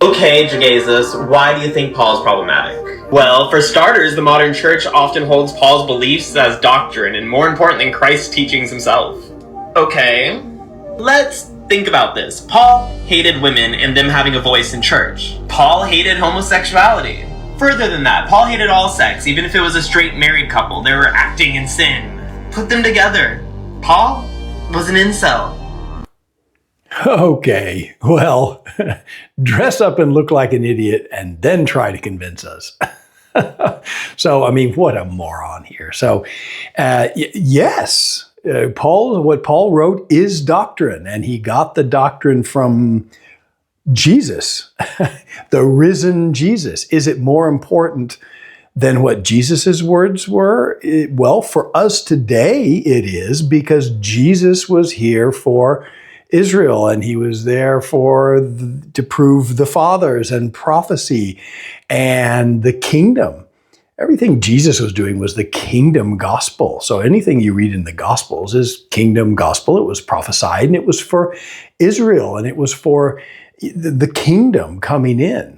Okay, Jesus, why do you think Paul's problematic? Well, for starters, the modern church often holds Paul's beliefs as doctrine and more important than Christ's teachings himself. Okay, let's think about this. Paul hated women and them having a voice in church. Paul hated homosexuality. Further than that, Paul hated all sex, even if it was a straight married couple. They were acting in sin. Put them together. Paul was an incel. Okay, well, dress up and look like an idiot and then try to convince us. So, I mean, what a moron here. So, yes, what Paul wrote is doctrine, and he got the doctrine from Jesus, the risen Jesus. Is it more important than what Jesus's words were? Well, for us today, it is, because Jesus was here for Israel, and he was there to prove the fathers and prophecy and the kingdom. Everything Jesus was doing was the kingdom gospel. So anything you read in the Gospels is kingdom gospel. It was prophesied, and it was for Israel, and it was for the kingdom coming in.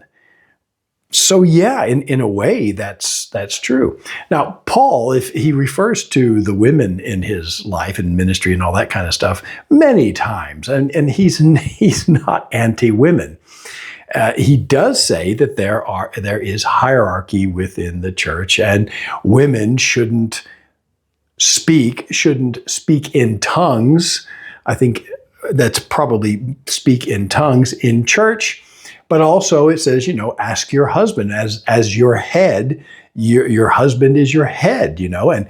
So yeah, in a way, that's true. Now, Paul, if he refers to the women in his life and ministry and all that kind of stuff many times, and he's not anti-women. He does say that there is hierarchy within the church, and women shouldn't speak in tongues. I think that's probably speak in tongues in church. But also it says, ask your husband as your head. Your husband is your head, and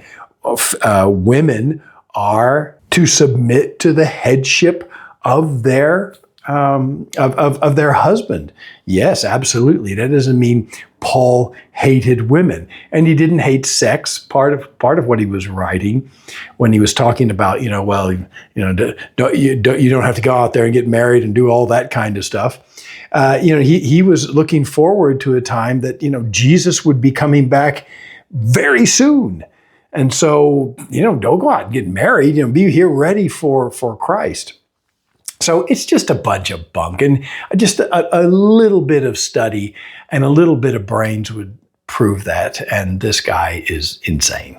women are to submit to the headship of their of their husband. Yes, absolutely. That doesn't mean Paul hated women, and he didn't hate sex. Part of what he was writing when he was talking about, you don't have to go out there and get married and do all that kind of stuff. He was looking forward to a time that, Jesus would be coming back very soon. And so, don't go out and get married, be here ready for Christ. So it's just a bunch of bunk, and just a little bit of study and a little bit of brains would prove that. And this guy is insane.